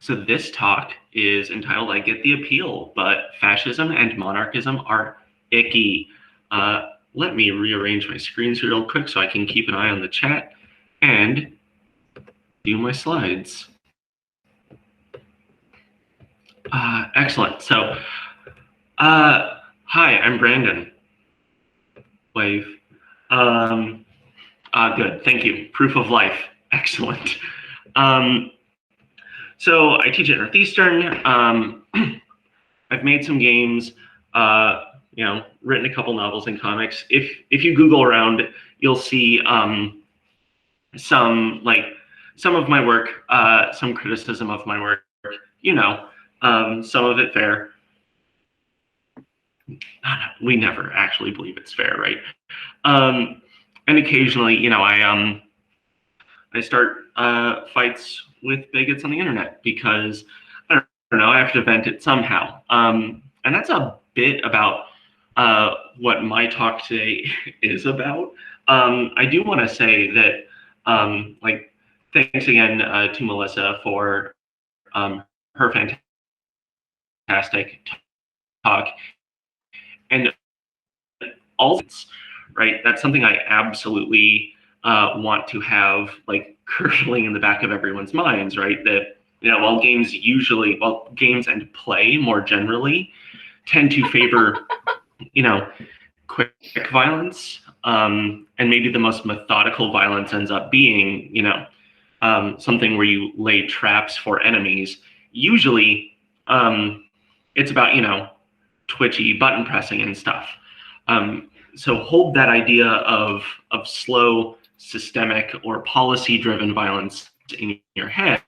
So this talk is entitled I Get the Appeal, but fascism and monarchism are icky. Let me rearrange my screens real quick so I can keep an eye on the chat and do my slides. Excellent. So, hi, I'm Brandon. Wave. Good, thank you. Proof of life. Excellent. So I teach at Northeastern. I've made some games, written a couple novels and comics. If you Google around, you'll see some of my work, some criticism of my work. Some of it fair. We never actually believe it's fair, right? And occasionally, I start fights with bigots on the internet because I don't know, I have to vent it somehow. And that's a bit about what my talk today is about. I do want to say that, thanks again to Melissa for her fantastic talk. And all, right? That's something I absolutely want to have curdling in the back of everyone's minds, right? That, while games and play more generally tend to favor, quick violence, and maybe the most methodical violence ends up being, something where you lay traps for enemies. Usually, it's about, twitchy button pressing and stuff. So hold that idea of slow, systemic, or policy-driven violence in your head.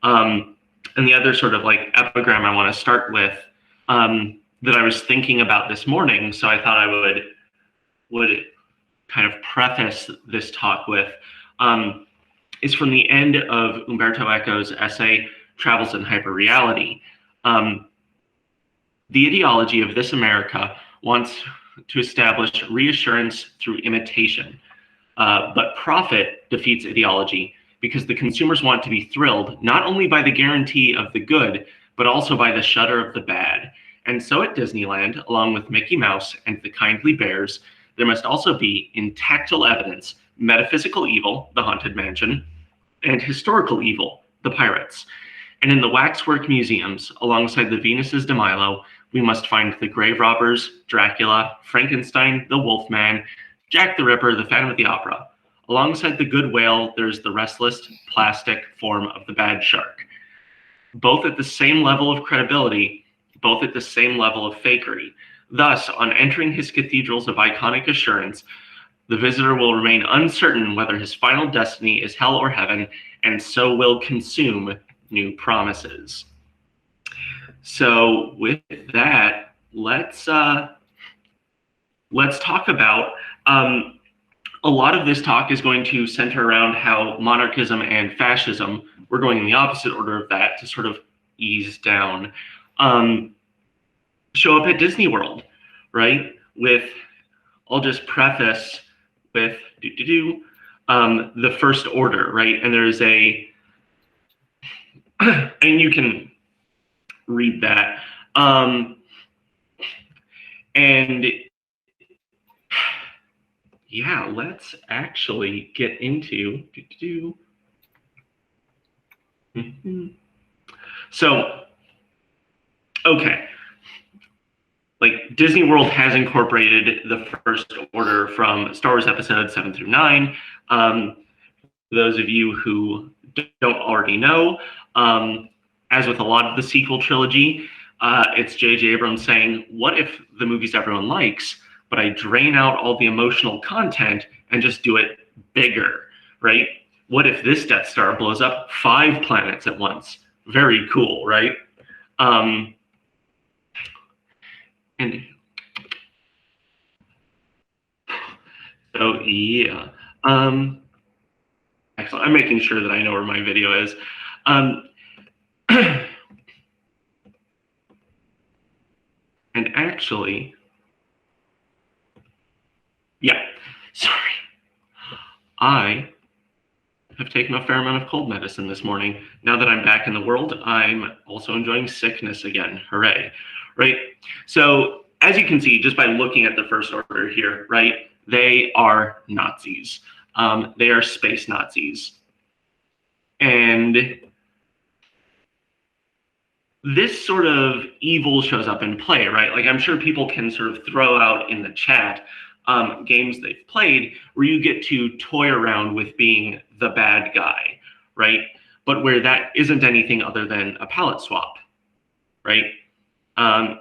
And the other sort of epigram I want to start with that I was thinking about this morning, so I thought I would kind of preface this talk with, is from the end of Umberto Eco's essay, Travels in Hyperreality. The ideology of this America wants to establish reassurance through imitation, but profit defeats ideology because the consumers want to be thrilled not only by the guarantee of the good, but also by the shudder of the bad. And so at Disneyland, along with Mickey Mouse and the kindly bears, there must also be, in tactile evidence, metaphysical evil, the Haunted Mansion, and historical evil, the pirates. And in the waxwork museums, alongside the Venuses de Milo, we must find the grave robbers, Dracula, Frankenstein, the Wolfman, Jack the Ripper, the Phantom of the Opera. Alongside the good whale, there's the restless, plastic form of the bad shark. Both at the same level of credibility, both at the same level of fakery. Thus, on entering his cathedrals of iconic assurance, the visitor will remain uncertain whether his final destiny is hell or heaven, and so will consume new promises. So with that, let's talk about, a lot of this talk is going to center around how monarchism and fascism, we're going in the opposite order of that to sort of ease down, show up at Disney World, right? I'll just preface with the first order, right? And there's and you can read that. And yeah, let's actually get into So, okay. Disney World has incorporated the first order from Star Wars episodes 7 through 9. For those of you who don't already know, as with a lot of the sequel trilogy, it's J.J. Abrams saying, what if the movies everyone likes, but I drain out all the emotional content and just do it bigger, right? What if this Death Star blows up 5 planets at once? Very cool, right? And so, yeah. Excellent. I'm making sure that I know where my video is. And actually, yeah, sorry. I have taken a fair amount of cold medicine this morning. Now that I'm back in the world, I'm also enjoying sickness again. Hooray, right? So as you can see, just by looking at the first order here, right, they are Nazis. They are space Nazis. And this sort of evil shows up in play, right? Like I'm sure people can sort of throw out in the chat games they've played where you get to toy around with being the bad guy, right? But where that isn't anything other than a palette swap, right?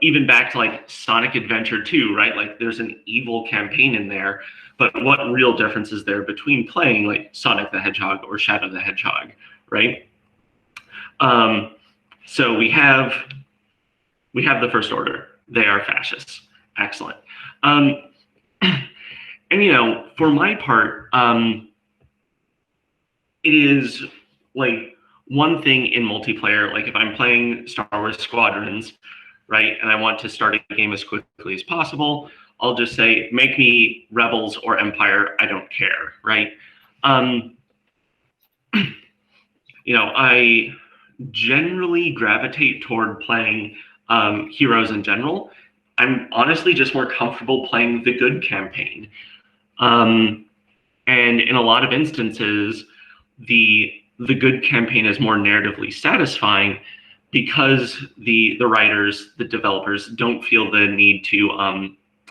Even back to like Sonic Adventure 2, right? Like there's an evil campaign in there, but what real difference is there between playing like Sonic the Hedgehog or Shadow the Hedgehog, right? So we have the first order. They are fascists. Excellent. And you know, for my part, it is like one thing in multiplayer. Like if I'm playing Star Wars Squadrons, right, and I want to start a game as quickly as possible, I'll just say, make me Rebels or Empire. I don't care, right? You know, I generally gravitate toward playing heroes in general. I'm honestly just more comfortable playing the good campaign. And in a lot of instances, the good campaign is more narratively satisfying because the writers, the developers don't feel the need to,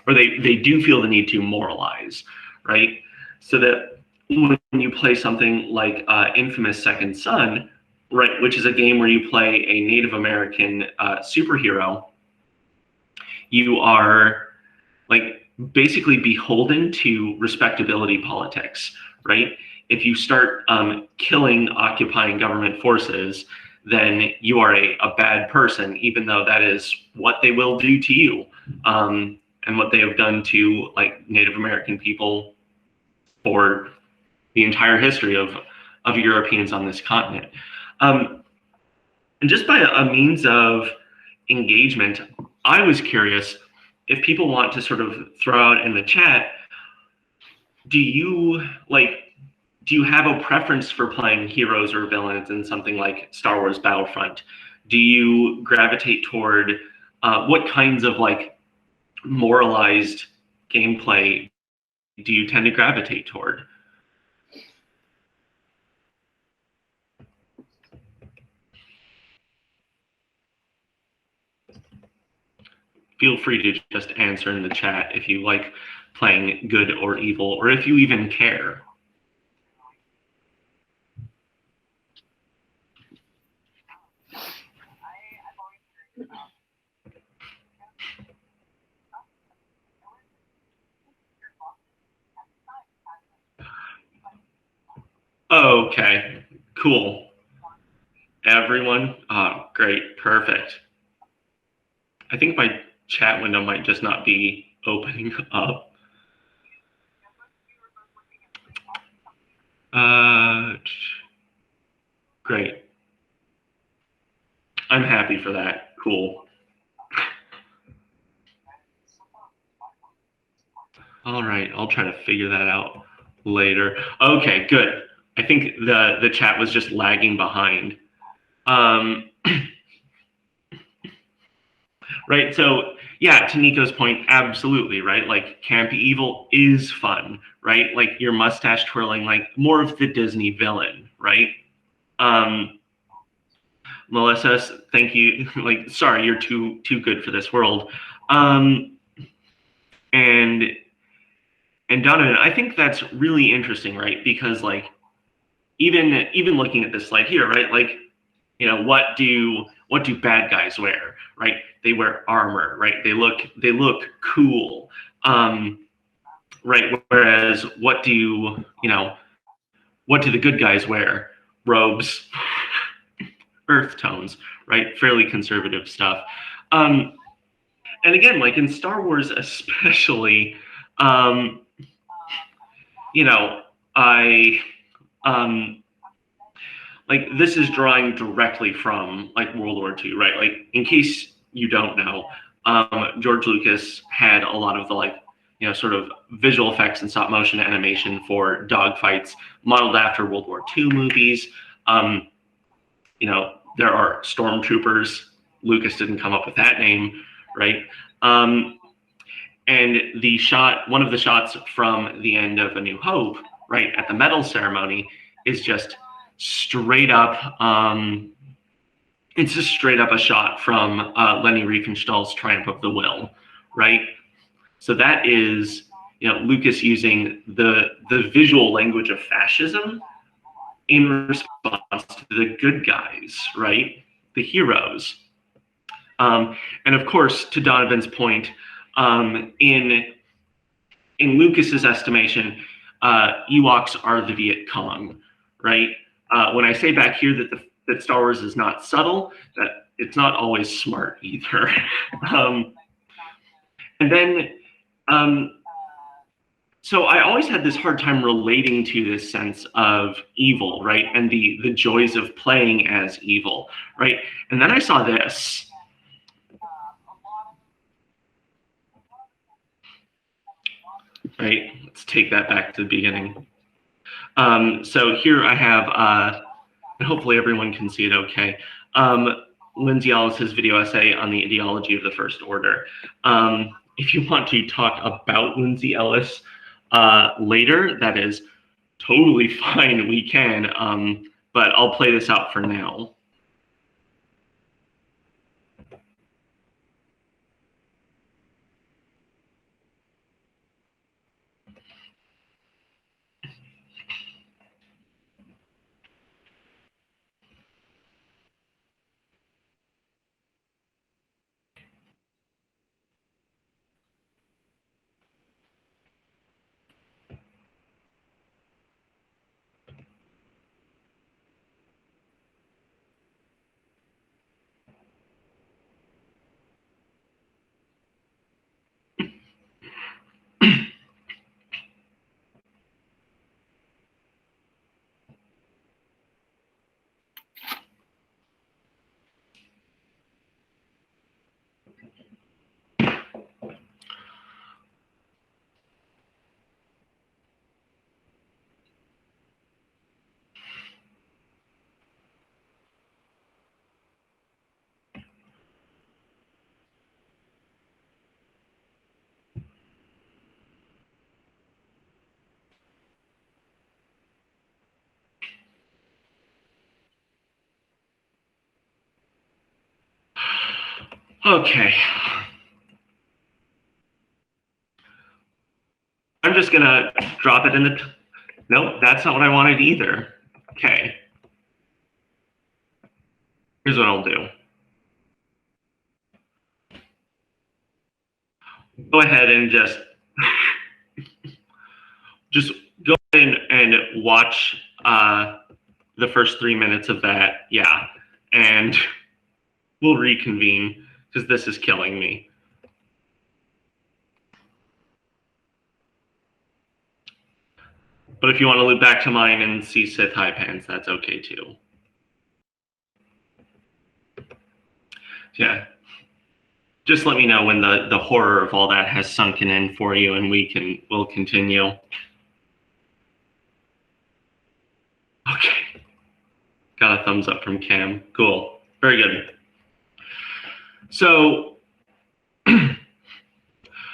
or they do feel the need to moralize, right? So that when you play something like Infamous Second Son, right, which is a game where you play a Native American superhero, you are like basically beholden to respectability politics, right? If you start killing occupying government forces, then you are a bad person, even though that is what they will do to you, and what they have done to like Native American people for the entire history of Europeans on this continent. And just by a means of engagement, I was curious if people want to sort of throw out in the chat, do you have a preference for playing heroes or villains in something like Star Wars Battlefront? Do you gravitate toward what kinds of like moralized gameplay do you tend to gravitate toward? Feel free to just answer in the chat if you like playing good or evil, or if you even care. Okay, cool. Everyone? Oh, great, perfect. I think my chat window might just not be opening up. Great. I'm happy for that. Cool. All right, I'll try to figure that out later. Okay, good. I think the chat was just lagging behind. Right, so yeah, to Nico's point, absolutely, right? Like campy evil is fun, right? Like your mustache twirling, like more of the Disney villain, right? Melissa, thank you. Like, sorry, you're too good for this world. And Donovan, I think that's really interesting, right? Because like even looking at this slide here, right? Like, you know, what do bad guys wear, right? They wear armor, right? They look cool, right? Whereas what do the good guys wear? Robes, earth tones, right? Fairly conservative stuff. And again, like in Star Wars especially, you know, like this is drawing directly from like World War II, right? Like in case you don't know, George Lucas had a lot of the like sort of visual effects and stop motion animation for dogfights modeled after World War II movies. There are stormtroopers. Lucas didn't come up with that name, right? And one of the shots from the end of A New Hope, right, at the medal ceremony, is just straight up. It's just straight up a shot from Leni Riefenstahl's Triumph of the Will, right? So that is, Lucas using the visual language of fascism in response to the good guys, right? The heroes. And of course, to Donovan's point, in Lucas's estimation, Ewoks are the Viet Cong, right? When I say back here that Star Wars is not subtle, that it's not always smart either. And then, so I always had this hard time relating to this sense of evil, right? And the joys of playing as evil, right? And then I saw this. Right, let's take that back to the beginning. So here I have, and hopefully everyone can see it okay, Lindsay Ellis's video essay on the ideology of the First Order. If you want to talk about Lindsay Ellis later, that is totally fine, we can, but I'll play this out for now. Okay. I'm just gonna drop it in the, nope, that's not what I wanted either. Okay. Here's what I'll do. Go ahead and just go in and watch the first 3 minutes of that, yeah, and we'll reconvene because this is killing me. But if you want to loop back to mine and see Sith high pants, that's okay too. Yeah. Just let me know when the horror of all that has sunken in for you, and we'll continue. Okay. Got a thumbs up from Cam. Cool. Very good. So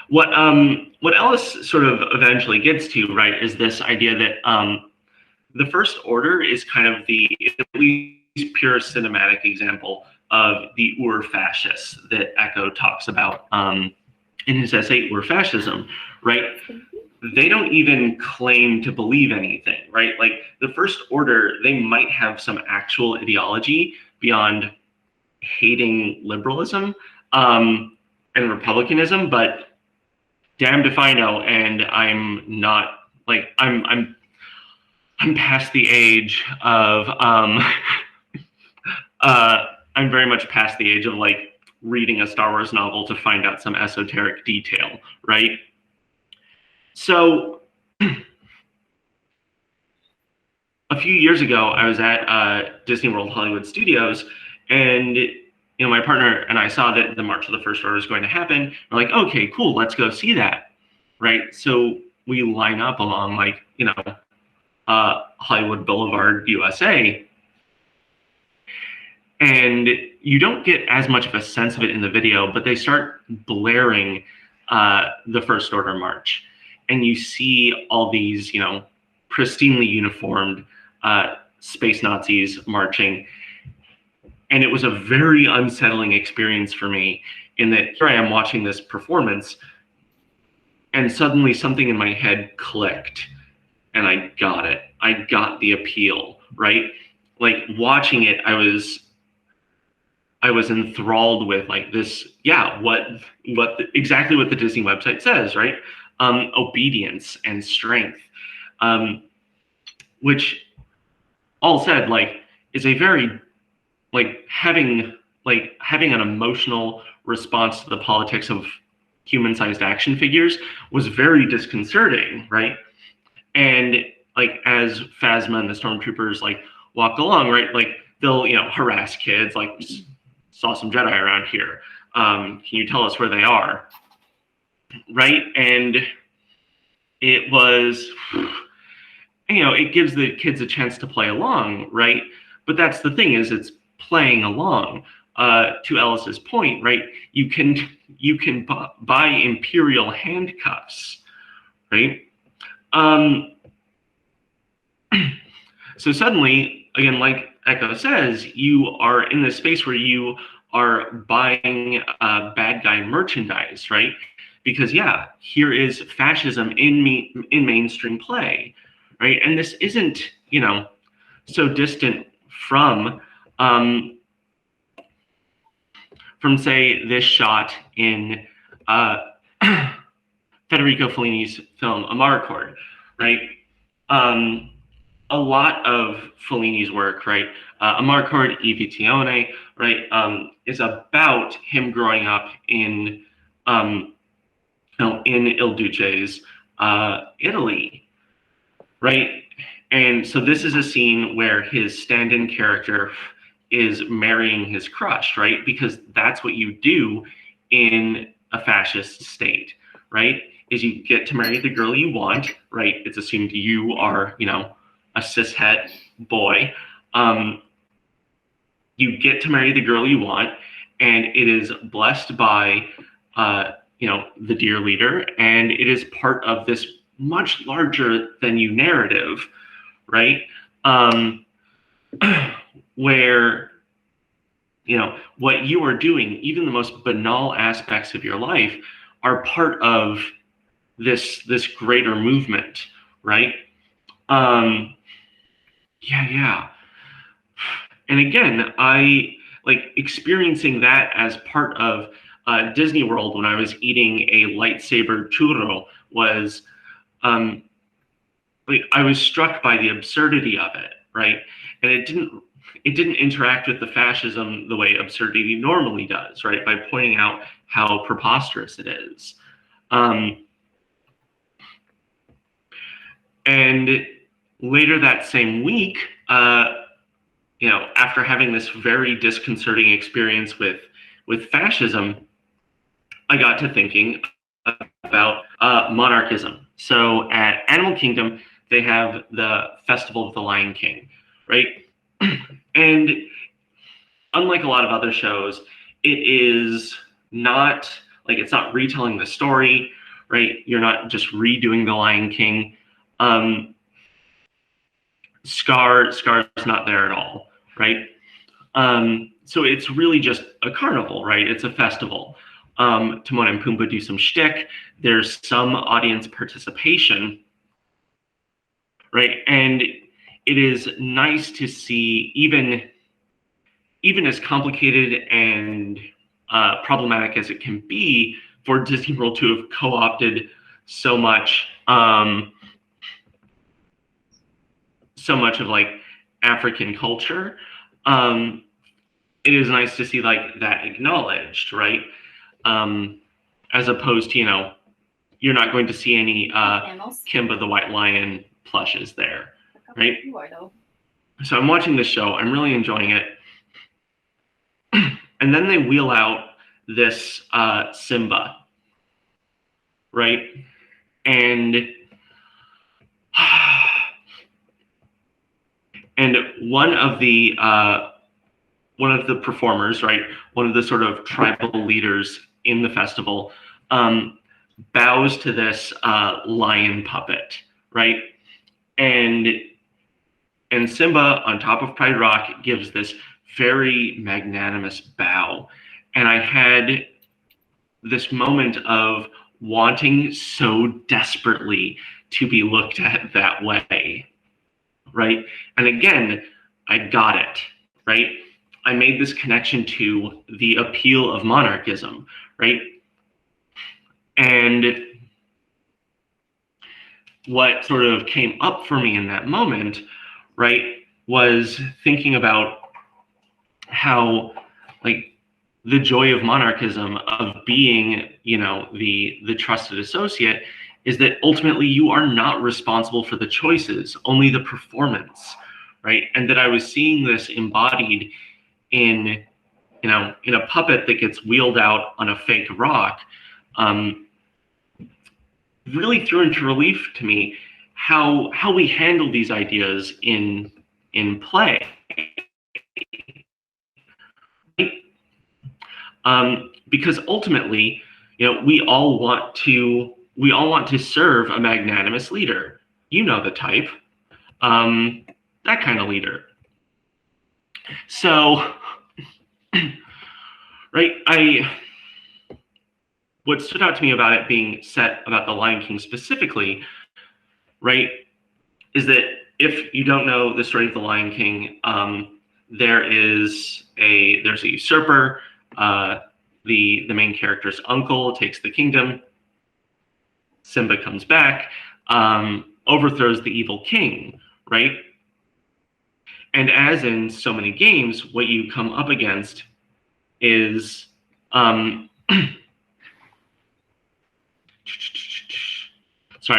what Ellis sort of eventually gets to, right, is this idea that the First Order is kind of the at least pure cinematic example of the Ur-fascists that Echo talks about in his essay Ur-Fascism, right? They don't even claim to believe anything, right? Like the First Order, they might have some actual ideology beyond hating liberalism and republicanism, but damned if I know, and I'm not, like, I'm past the age of I'm very much past the age of like reading a Star Wars novel to find out some esoteric detail, right? So a few years ago, I was at Disney World Hollywood Studios, and my partner and I saw that the March of the First Order was going to happen. We're like, okay, cool, let's go see that. right? So we line up along like, Hollywood Boulevard, USA, and you don't get as much of a sense of it in the video, but they start blaring the First Order March, and you see all these, pristinely uniformed space Nazis marching. And it was a very unsettling experience for me in that here I am watching this performance, and suddenly something in my head clicked, and I got it. I got the appeal, right? Like watching it, I was enthralled with like this, exactly what the Disney website says, right? Obedience and strength, which all said, like, is a very having an emotional response to the politics of human-sized action figures was very disconcerting, right? And like as Phasma and the stormtroopers like walk along, right, like they'll harass kids, like saw some Jedi around here. Can you tell us where they are? Right, and it was, it gives the kids a chance to play along, right? But that's the thing, is it's playing along. To Ellis's point, right? You can buy imperial handcuffs, right? So suddenly, again, like Echo says, you are in this space where you are buying bad guy merchandise, right? Because here is fascism in mainstream play, right? And this isn't, so distant from say this shot in Federico Fellini's film Amarcord, right? A lot of Fellini's work, right? Amarcord, I Visione, right, is about him growing up in Il Duce's Italy, right? And so this is a scene where his stand-in character is marrying his crush, right? Because that's what you do in a fascist state, right? Is you get to marry the girl you want, right? It's assumed you are, a cishet boy. You get to marry the girl you want, and it is blessed by, the dear leader, and it is part of this much larger than you narrative, right? Where, what you are doing, even the most banal aspects of your life, are part of this greater movement, right? Yeah. And again, I like experiencing that as part of Disney World when I was eating a lightsaber churro was, I was struck by the absurdity of it, right? And it didn't interact with the fascism the way absurdity normally does, right? By pointing out how preposterous it is. And later that same week, after having this very disconcerting experience with fascism, I got to thinking about monarchism. So at Animal Kingdom, they have the Festival of the Lion King, right? And unlike a lot of other shows, it is not it's not retelling the story, right? You're not just redoing the Lion King. Scar's not there at all, right? So it's really just a carnival, right? It's a festival. Timon and Pumbaa do some shtick. There's some audience participation, right? And it is nice to see, even as complicated and problematic as it can be, for Disney World to have co-opted so much of African culture. It is nice to see that acknowledged, right? As opposed to, you're not going to see any Kimba the White Lion plushes there, right? You are, though. So I'm watching this show. I'm really enjoying it. And then they wheel out this Simba, right? And and one of the performers, right, one of the sort of tribal leaders in the festival, bows to this lion puppet, right, and Simba on top of Pride Rock gives this very magnanimous bow, and I had this moment of wanting so desperately to be looked at that way, right? And again, I got it, right? I made this connection to the appeal of monarchism, right? And what sort of came up for me in that moment, right, was thinking about how, like, the joy of monarchism, of being, you know, the trusted associate, is that ultimately you are not responsible for the choices, only the performance, right? And that I was seeing this embodied in, you know, in a puppet that gets wheeled out on a fake rock, really threw into relief to me how we handle these ideas in play. Because ultimately, you know, we all want to serve a magnanimous leader. You know the type, that kind of leader. So, right, what stood out to me about it being set about the Lion King specifically, right, is that if you don't know the story of the Lion King, there's a usurper. The main character's uncle takes the kingdom. Simba comes back, overthrows the evil king, right? And as in so many games, what you come up against is sorry,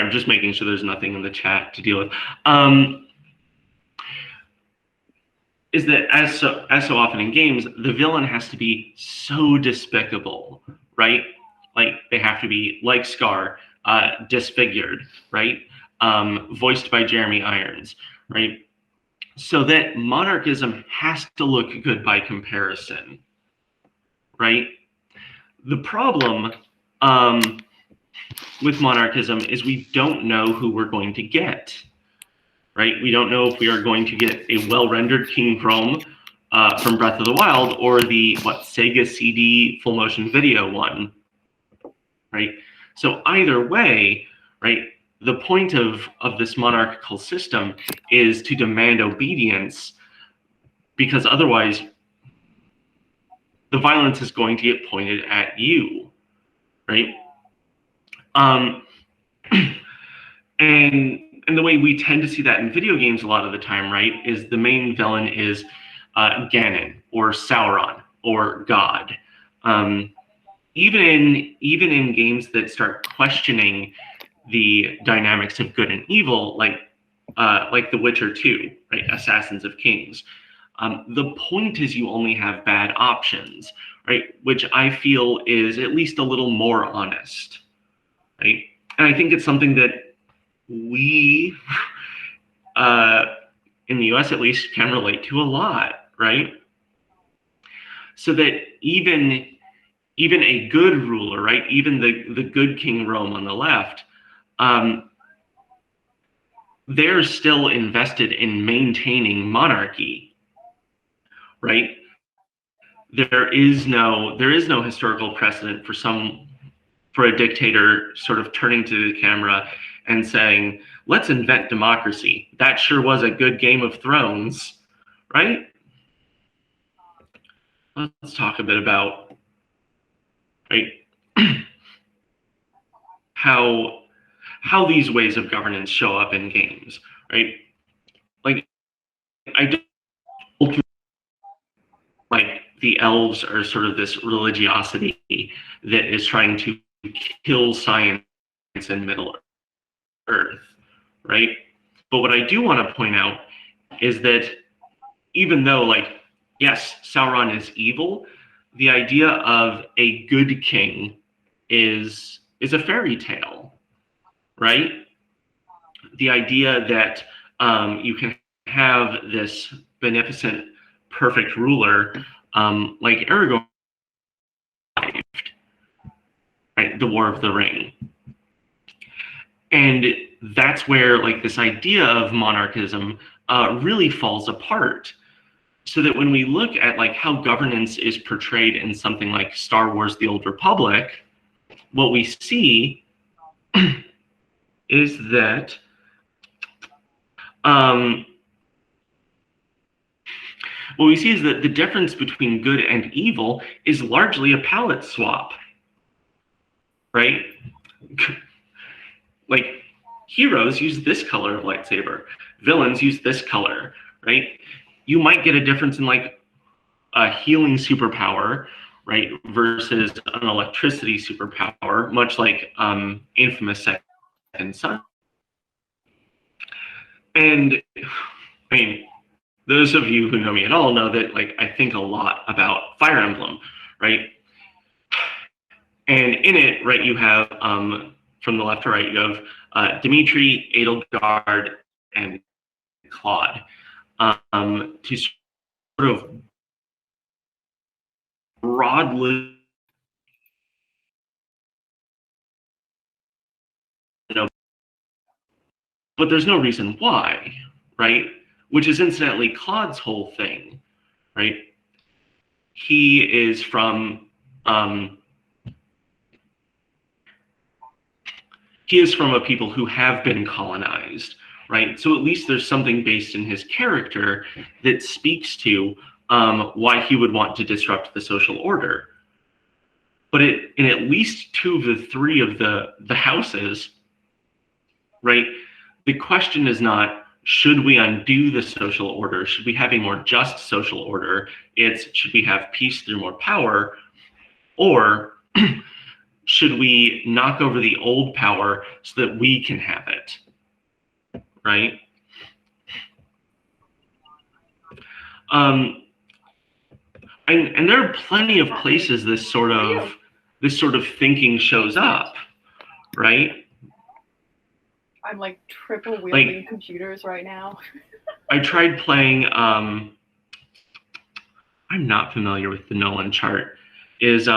I'm just making sure there's nothing in the chat to deal with. Is that as so often in games, the villain has to be so despicable, right? Like they have to be like Scar, disfigured, right? Voiced by Jeremy Irons, right? So that monarchism has to look good by comparison, right? The problem with monarchism is we don't know who we're going to get, right? We don't know if we are going to get a well-rendered King Chrome from Breath of the Wild or the Sega CD full motion video one, right? So either way, right, the point of this monarchical system is to demand obedience, because otherwise the violence is going to get pointed at you, right? And the way we tend to see that in video games a lot of the time, right, is the main villain is Ganon or Sauron or God. Even in games that start questioning the dynamics of good and evil, like The Witcher 2, right, Assassins of Kings. The point is you only have bad options, right, which I feel is at least a little more honest, right? And I think it's something that we, in the US at least, can relate to a lot, right? So that even a good ruler, right, even the good King Rome on the left, they're still invested in maintaining monarchy, right? There is no historical precedent for a dictator sort of turning to the camera and saying, let's invent democracy. That sure was a good Game of Thrones, right? Let's talk a bit about, right, how these ways of governance show up in games, right? Like, I don't, like, the elves are sort of this religiosity that is trying to kill science in Middle Earth, right? But what I do want to point out is that even though, like, yes, Sauron is evil, the idea of a good king is a fairy tale, right? The idea that you can have this beneficent, perfect ruler like Aragorn, right? The War of the Ring. And that's where like this idea of monarchism really falls apart. So that when we look at like how governance is portrayed in something like Star Wars: The Old Republic, what we see is that what we see is that the difference between good and evil is largely a palette swap, right? Like heroes use this color of lightsaber, villains use this color, right? You might get a difference in like a healing superpower, right, versus an electricity superpower, much like Infamous Second Son. And I mean, those of you who know me at all know that like I think a lot about Fire Emblem, right? And in it, right, you have from the left to right, you have Dimitri, Edelgard, and Claude to sort of broadly, but there's no reason why, right? Which is incidentally Claude's whole thing, right? He is from a people who have been colonized, right? So at least there's something based in his character that speaks to why he would want to disrupt the social order. But in at least two of the three of the houses, right, the question is not, should we undo the social order? Should we have a more just social order? It's, should we have peace through more power? Or should we knock over the old power so that we can have it, right? And there are plenty of places this sort of thinking shows up, right? I'm like triple wielding like, computers right now. I tried playing. I'm not familiar with the Nolan chart. Is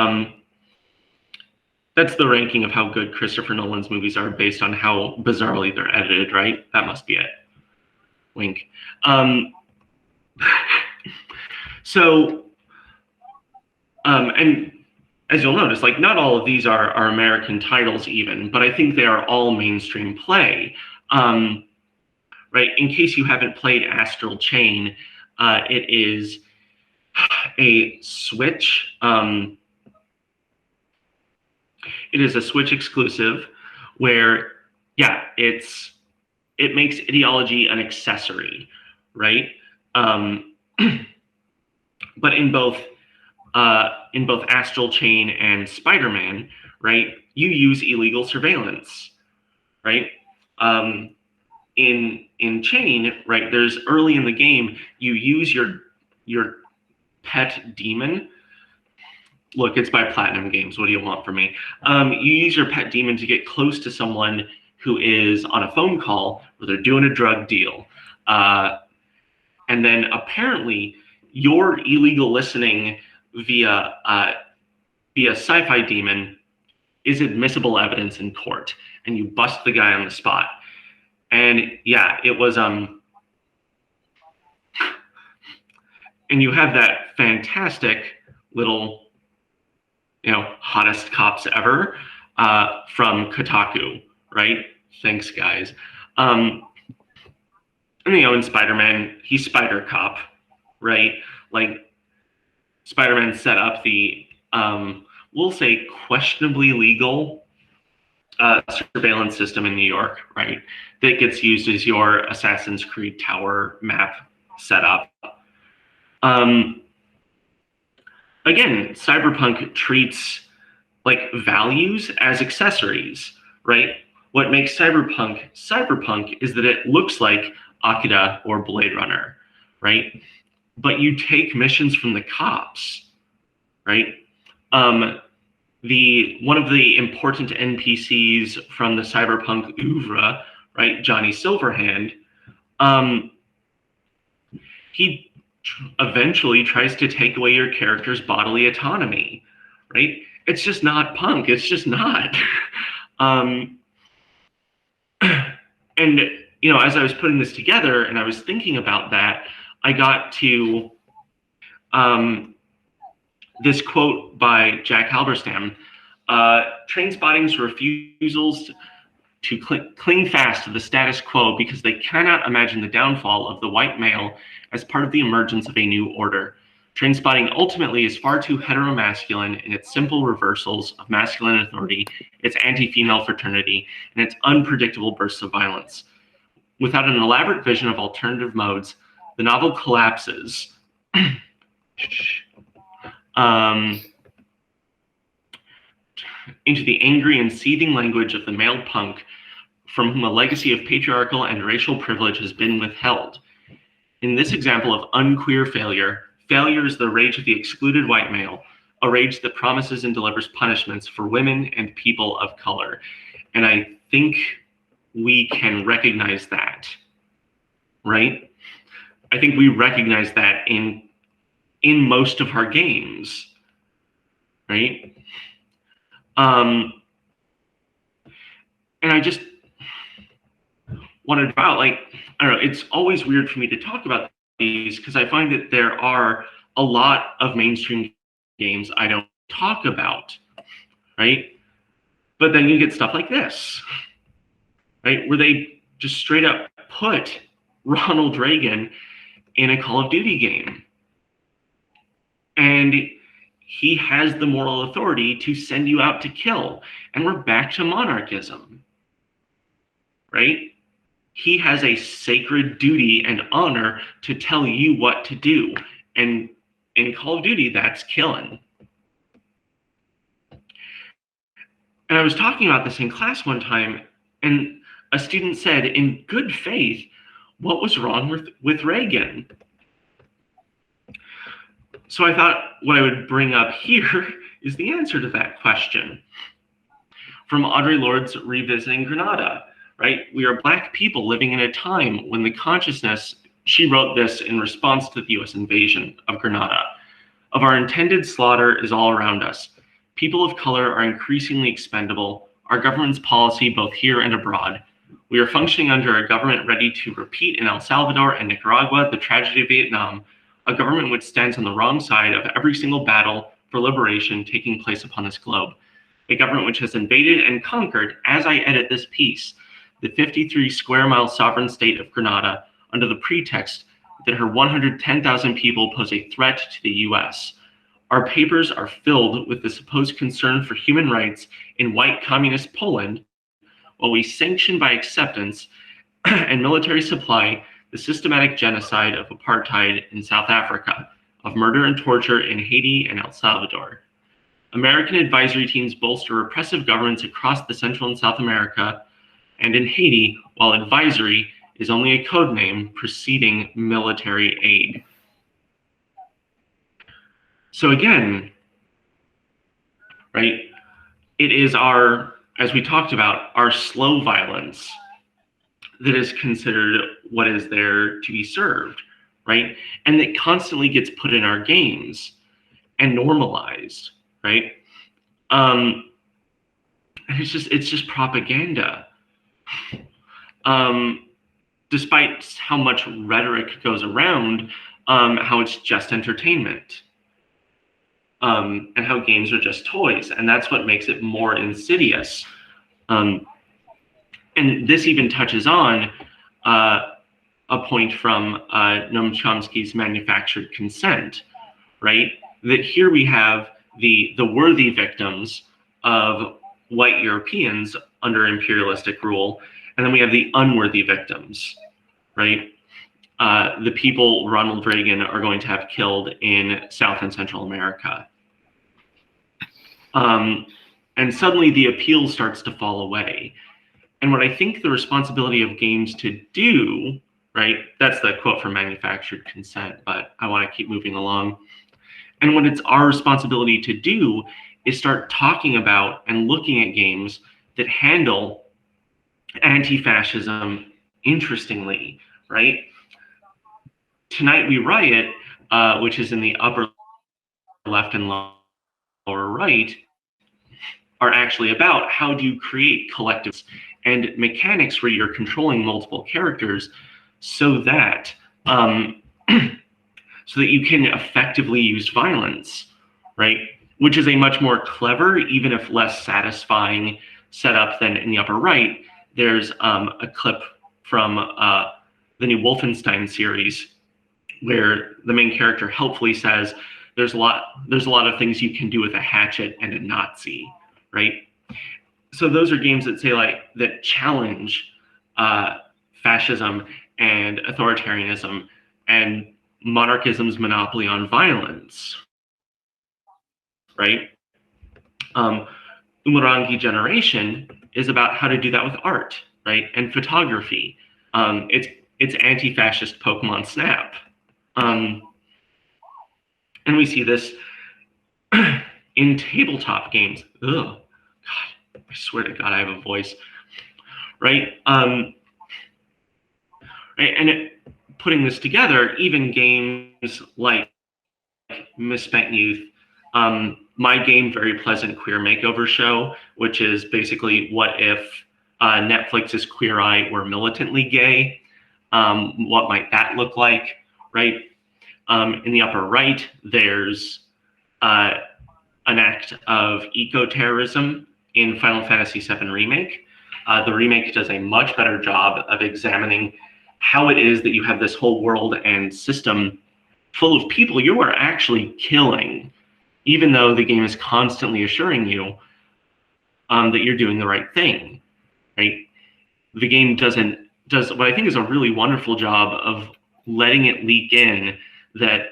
that's the ranking of how good Christopher Nolan's movies are based on how bizarrely they're edited, right? That must be it. Wink. So, and as you'll notice, like not all of these are American titles even, but I think they are all mainstream play. Right, in case you haven't played Astral Chain, it is a Switch. It is a Switch exclusive where, yeah, it makes ideology an accessory, right? But in both Astral Chain and Spider-Man, right, you use illegal surveillance, right? In Chain, right, there's early in the game, you use your pet demon. Look, it's by Platinum Games. What do you want from me? You use your pet demon to get close to someone who is on a phone call where they're doing a drug deal. And then apparently your illegal listening via Sci-Fi Demon is admissible evidence in court, and you bust the guy on the spot. And yeah, it was and you have that fantastic little, hottest cops ever from Kotaku, right? Thanks, guys. And in Spider-Man, he's Spider Cop, right? Like Spider-Man set up the we'll say questionably legal surveillance system in New York, right? That gets used as your Assassin's Creed Tower map setup. Again, Cyberpunk treats like values as accessories, right? What makes Cyberpunk is that it looks like Akira or Blade Runner, right? But you take missions from the cops, right? one of the important NPCs from the cyberpunk oeuvre, right, Johnny Silverhand, he eventually tries to take away your character's bodily autonomy, right? It's just not punk. It's just not. And, as I was putting this together and I was thinking about that, I got to this quote by Jack Halberstam: Trainspotting's refusals to cling fast to the status quo because they cannot imagine the downfall of the white male as part of the emergence of a new order. Trainspotting ultimately is far too heteromasculine in its simple reversals of masculine authority, its anti-female fraternity, and its unpredictable bursts of violence. Without an elaborate vision of alternative modes, the novel collapses into the angry and seething language of the male punk from whom a legacy of patriarchal and racial privilege has been withheld. In this example of unqueer failure, failure is the rage of the excluded white male, a rage that promises and delivers punishments for women and people of color. And I think we can recognize that, right? I think we recognize that in most of our games, right? And I just wanted to draw, I don't know, it's always weird for me to talk about these because I find that there are a lot of mainstream games I don't talk about, right? But then you get stuff like this, right? Where they just straight up put Ronald Reagan in a Call of Duty game. And he has the moral authority to send you out to kill. And we're back to monarchism, right? He has a sacred duty and honor to tell you what to do. And in Call of Duty, that's killing. And I was talking about this in class one time, and a student said, in good faith, what was wrong with Reagan? So I thought what I would bring up here is the answer to that question. From Audre Lorde's Revisiting Grenada, right? We are Black people living in a time when the consciousness, she wrote this in response to the US invasion of Grenada, of our intended slaughter is all around us. People of color are increasingly expendable, our government's policy both here and abroad. We are functioning under a government ready to repeat in El Salvador and Nicaragua the tragedy of Vietnam, a government which stands on the wrong side of every single battle for liberation taking place upon this globe. A government which has invaded and conquered, as I edit this piece, the 53 square mile sovereign state of Grenada under the pretext that her 110,000 people pose a threat to the US. Our papers are filled with the supposed concern for human rights in white communist Poland, while we sanction by acceptance and military supply the systematic genocide of apartheid in South Africa, of murder and torture in Haiti and El Salvador. American advisory teams bolster repressive governments across the Central and South America and in Haiti, while advisory is only a code name preceding military aid. So again, right, it is our, as we talked about, our slow violence that is considered what is there to be served, right? And that constantly gets put in our games and normalized, right? And it's just propaganda. Despite how much rhetoric goes around, how it's just entertainment, and how games are just toys, and that's what makes it more insidious. And this even touches on a point from Noam Chomsky's Manufactured Consent, right? That here we have the worthy victims of white Europeans under imperialistic rule, and then we have the unworthy victims, right? The people Ronald Reagan are going to have killed in South and Central America. And suddenly the appeal starts to fall away. And what I think the responsibility of games to do, right, that's the quote from Manufactured Consent, but I want to keep moving along. And what it's our responsibility to do is start talking about and looking at games that handle anti-fascism interestingly, right? Tonight We Riot, which is in the upper left and lower right, are actually about how do you create collectives and mechanics where you're controlling multiple characters so that so that you can effectively use violence, right? Which is a much more clever, even if less satisfying setup than in the upper right. There's a clip from the new Wolfenstein series where the main character helpfully says, there's a lot of things you can do with a hatchet and a Nazi, right? So those are games that say that challenge fascism and authoritarianism and monarchism's monopoly on violence, right? Umurangi Generation is about how to do that with art, right, and photography. It's anti-fascist Pokemon Snap, and we see this in tabletop games. Ugh, God, I swear to God, I have a voice, right? Right, and putting this together, even games like Misspent Youth, my game Very Pleasant Queer Makeover Show, which is basically what if Netflix's Queer Eye were militantly gay? What might that look like, right? In the upper right, there's an act of eco-terrorism in Final Fantasy VII Remake. The remake does a much better job of examining how it is that you have this whole world and system full of people you are actually killing, even though the game is constantly assuring you that you're doing the right thing, right? The game does what I think is a really wonderful job of letting it leak in that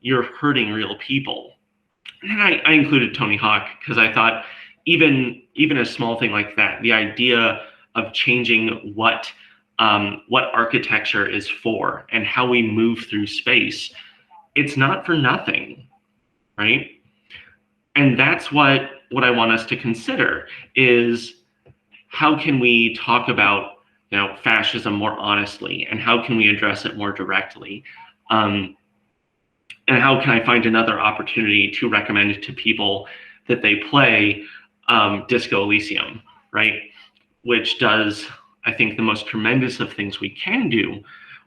you're hurting real people. And I included Tony Hawk because I thought even a small thing like that, the idea of changing what architecture is for and how we move through space, it's not for nothing, right? And that's what I want us to consider is how can we talk about fascism more honestly, and how can we address it more directly, and how can I find another opportunity to recommend to people that they play Disco Elysium, right? Which does, I think, the most tremendous of things we can do,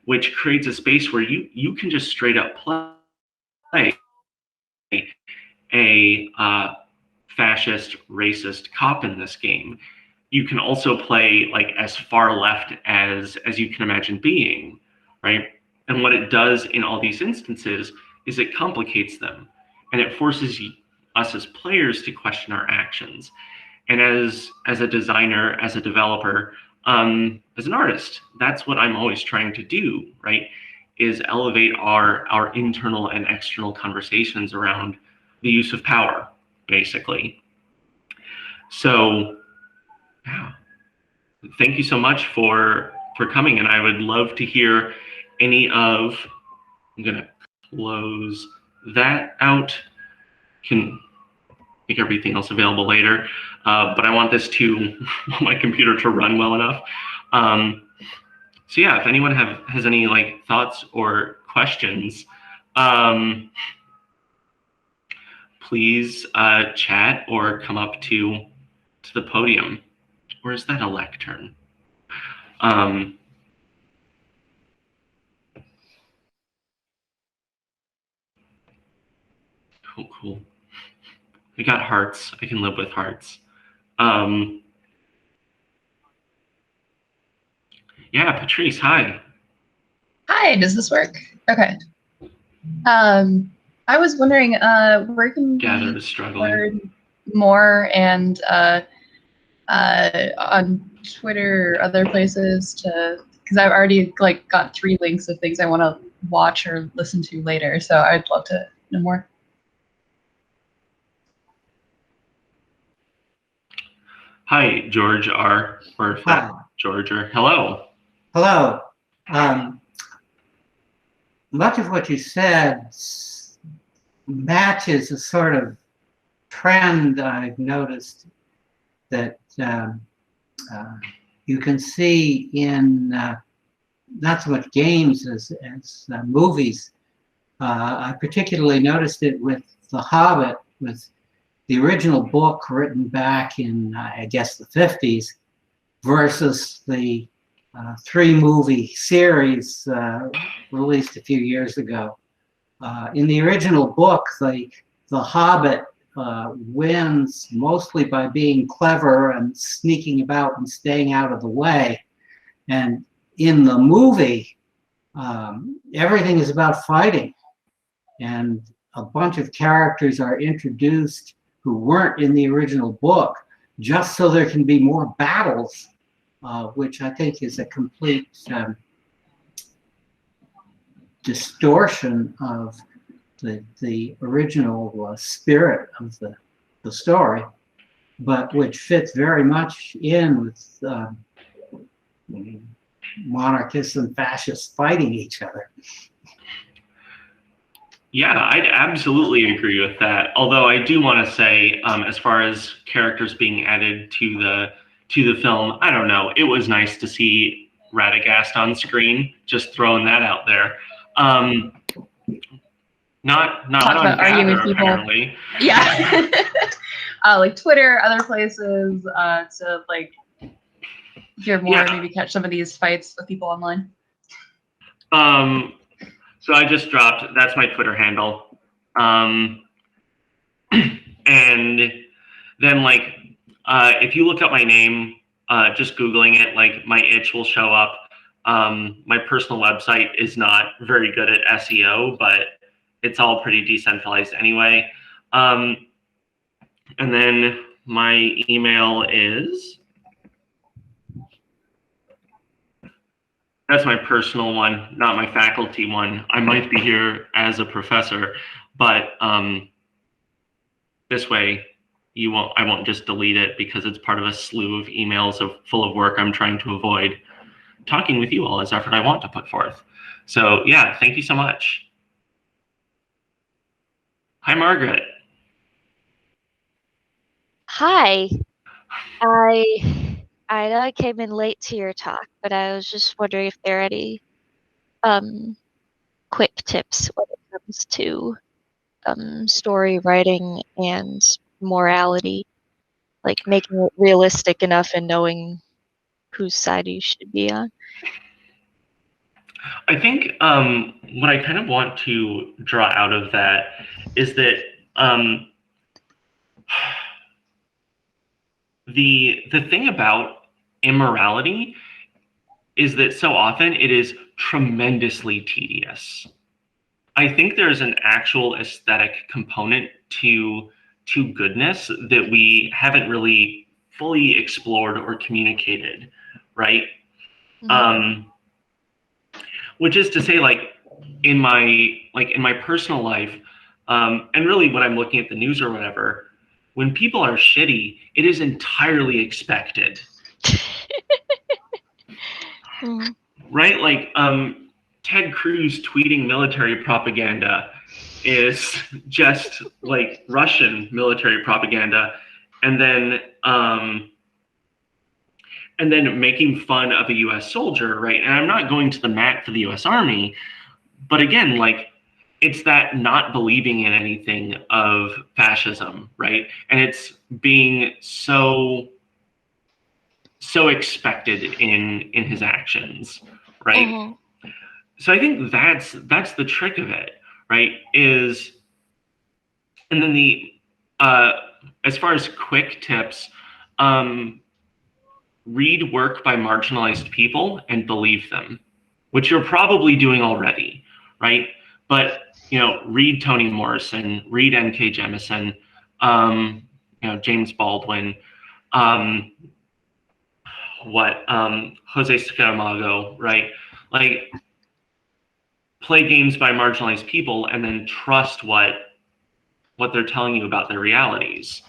which creates a space where you can just straight up play a fascist, racist cop in this game. You can also play as far left as you can imagine being, right? And what it does in all these instances is it complicates them, and it forces us as players to question our actions. And as a designer, as a developer, as an artist, that's what I'm always trying to do, right? Is elevate our internal and external conversations around the use of power, basically. So, yeah, thank you so much for coming, and I would love to hear any of. I'm gonna close that out. Can make everything else available later, but I want this my computer to run well enough. So yeah, if anyone has any thoughts or questions, please chat or come up to the podium. Or is that a lectern? Cool. I got hearts. I can live with hearts. Yeah, Patrice, hi. Hi, does this work? Okay. I was wondering, where can Gather we is struggling. learn more and on Twitter or other places because I've already got 3 links of things I want to watch or listen to later, so I'd love to know more. Hi, George R. Or Hi. George R. Hello. Hello. Much of what you said matches a sort of trend I've noticed that you can see in not so much games as movies. I particularly noticed it with The Hobbit, with the original book written back in, I guess, the 50s, versus the 3-movie series released a few years ago. In the original book, the Hobbit wins mostly by being clever and sneaking about and staying out of the way. And in the movie, everything is about fighting. And a bunch of characters are introduced who weren't in the original book, just so there can be more battles, which I think is a complete distortion of the original spirit of the story, but which fits very much in with monarchists and fascists fighting each other. Yeah, I'd absolutely agree with that. Although I do want to say, as far as characters being added to the film, I don't know. It was nice to see Radagast on screen. Just throwing that out there. Not on arguing with people. Apparently. Yeah. Like Twitter, other places, to like hear more, maybe catch some of these fights with people online. So I just dropped, that's my Twitter handle. And then like, if you look up my name, just Googling it, like my itch will show up. My personal website is not very good at SEO, but it's all pretty decentralized anyway. And then my email is, that's my personal one, not my faculty one. I might be here as a professor, but this way I won't just delete it because it's part of a slew of emails full of work I'm trying to avoid. Talking with you all is effort I want to put forth. So yeah, thank you so much. Hi, Margaret. Hi. I know I came in late to your talk, but I was just wondering if there are any quick tips when it comes to story writing and morality, like making it realistic enough and knowing whose side you should be on. I think what I kind of want to draw out of that is that the thing about immorality is that so often it is tremendously tedious. I think there's an actual aesthetic component to goodness that we haven't really fully explored or communicated, right? Mm-hmm. Which is to say, like in my personal life, and really when I'm looking at the news or whatever, when people are shitty, it is entirely expected. Right? Like Ted Cruz tweeting military propaganda is just like Russian military propaganda, and then making fun of a US soldier, right? And I'm not going to the mat for the US Army, but again, like it's that not believing in anything of fascism, right? And it's being so expected in his actions, right? Mm-hmm. So I think that's the trick of it, right? Is, and then the as far as quick tips, read work by marginalized people and believe them, which you're probably doing already, right? But read Toni Morrison, read N.K. Jemisin, James Baldwin, Jose Saramago, right? Like, play games by marginalized people and then trust what they're telling you about their realities.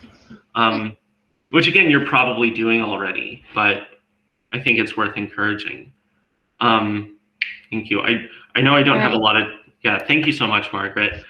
Which again, you're probably doing already, but I think it's worth encouraging. Thank you. I know I don't have a lot of, thank you so much, Margaret.